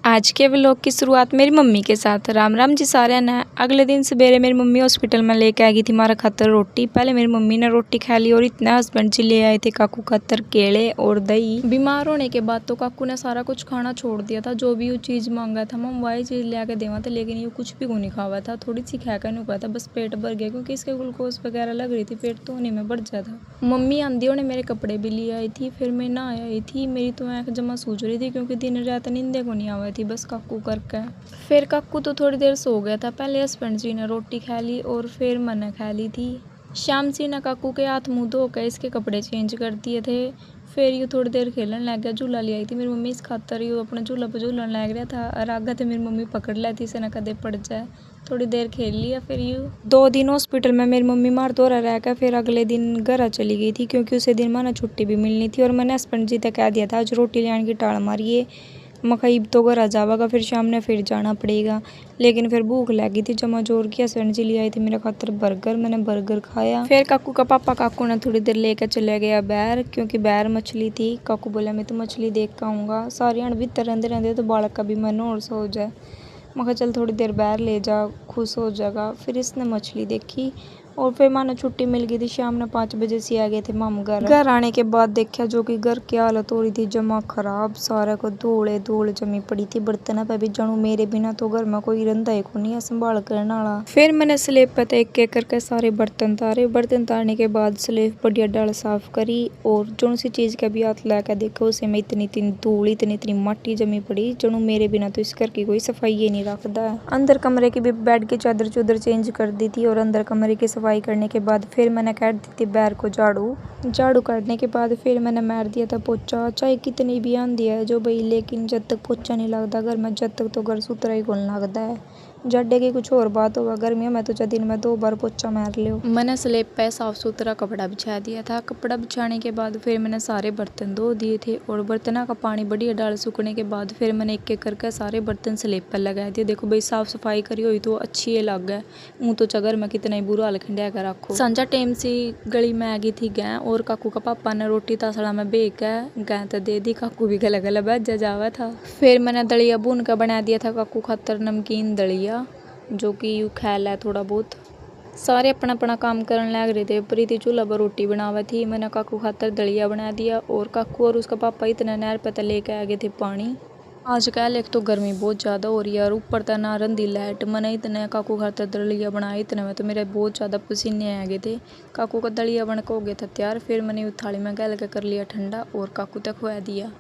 आज के व्लॉग की शुरुआत मेरी मम्मी के साथ। राम राम जी सारे ने। अगले दिन सवेरे मेरी मम्मी हॉस्पिटल में लेके आ गई थी हमारा खातर रोटी। पहले मेरी मम्मी ने रोटी खा ली और इतना हस्बैंड जी ले आए थे काकू खातर केले और दही। बीमार होने के बाद तो काकू ने सारा कुछ खाना छोड़ दिया था। जो भी वो चीज़ मांगा था मम वही चीज़ ले आके देवा था, लेकिन ये कुछ भी को नहीं खावा था। थोड़ी सी खा कर नहीं था, बस पेट भर गया क्योंकि इसके ग्लूकोज वगैरह लग रही थी, पेट तो होने में बढ़ जाता। मम्मी आंधी ने मेरे कपड़े भी ले आई थी, फिर मैं नहा आई थी। मेरी तो आँख जमा सूझ रही थी क्योंकि दिन रात नींदे को नहीं आवा थी बस काकू करके। फिर काकू तो थोड़ी देर सो गया था। पहले हस्बैंड जी ने रोटी खा ली और फिर मैंने खा ली थी। शाम जी ने काकू के हाथ मुंह धो के इसके कपड़े चेंज कर दिए थे। फिर ये थोड़ी देर खेलने लग गया। झूला ले आई थी मेरी मम्मी इस खातर ही अपने झूला पर झूलन लग रहा था और आगे थे मेरी मम्मी पकड़ लेती इसे ना कदे पड़ जाए। थोड़ी देर खेल लिया। फिर यू 2 दिन हॉस्पिटल में मेरी मम्मी मार दौरा रह गया। फिर अगले दिन घर चली गई थी क्योंकि उसे दिन माना छुट्टी भी मिलनी थी। और मैंने हस्बैंड जी तक कह दिया था आज रोटी ले आने की टाल मारिए, मकईब तो घर आ जाएगा, फिर शाम ने फिर जाना पड़ेगा। लेकिन फिर भूख लगी थी जमा जोर की। हस्बैंड जी ले आई थी मेरे खातर बर्गर, मैंने बर्गर खाया। फिर काकू का पापा काकू ने थोड़ी देर लेकर चले गया बाहर क्योंकि बाहर मछली थी। काकू बोला मैं तो मछली देख के आऊँगा। सारे अण भीतर रहते तो बालक का भी मन और सो जाए। मैं चल थोड़ी देर बाहर ले जा, खुश हो जाएगा। फिर इसने मछली देखी और फिर मानो छुट्टी मिल गई थी। शाम ने 5 बजे से आ गए थे मामू घर आने के बाद देखा जो कि घर की हालत हो रही थी जमा खराब। सारा को धूल धूल जमी पड़ी थी। बर्तन पे भी जानू मेरे बिना तो घर में कोई रंधा ही को नहीं है संभाल करने वाला। फिर मैंने स्लेब पे एक एक करके सारे बर्तन तारे। बर्तन तारने के बाद स्लेब बढ़िया डाल साफ करी और जो सी चीज का भी हाथ लाकर देखा उसे में इतनी इतनी धूल इतनी माटी जमी पड़ी जानू मेरे बिना तो इस घर की कोई सफाई ही नहीं रखता। अंदर कमरे की भी बेड की चादर चुदर चेंज कर दी थी और अंदर कमरे की सफाई करने के बाद फिर मैंने काट दी थी बाहर को झाड़ू काटने के बाद फिर मैंने मार दिया था पोछा। चाहे कितनी भी आंधी है जो भाई, लेकिन जब तक पोछा नहीं लगता घर में जब तक तो घर सुथरा ही कौन लगता है। जड्डे की कुछ और बात होगा, गर्मियों में तो दिन में 2 बार पोछा मार लियो। मैंने स्लेब पे साफ सुथरा कपड़ा बिछा दिया था। कपड़ा बिछाने के बाद फिर मैंने सारे बर्तन धो दिए थे और बर्तनों का पानी बढ़िया डाल सूखने के बाद फिर मैंने एक एक करके सारे बर्तन स्लेब पर लगा दिए। देखो भाई साफ सफाई करी हुई तो अच्छी लग गए। ऊँ तो चगर में कितना ही बुरा हाल खंडिया कर रखो। संजा टाइम से गली में आ गई थी गाय और काकू का पापा ने रोटी तासड़ा में बेच के गाय तो दे दी। काकू भी गला गला बज जावा था। फिर मैंने दलिया भून का बना दिया था काकू खातर नमकीन दलिया जो कि यू ख्याल है थोड़ा बहुत। सारे अपना अपना काम करने लग रहे थे। प्रीति चूल्हा पर रोटी बनावा थी, मैंने काकू खातर दलिया बना दिया और काकू और उसका पापा इतना नहर पे लेके आ गए थे पानी। आज कल एक तो गर्मी बहुत ज़्यादा हो रही है और ऊपर तो ना रंधी लाइट। मैंने इतने काकू खातर दलिया बनाया, इतने में तो मेरे बहुत ज़्यादा पसीने आ गए थे। काकू का दलिया बन के हो गया था तैयार। फिर मैंने थाली में गल के कर लिया ठंडा और काकू तक खुआ दिया।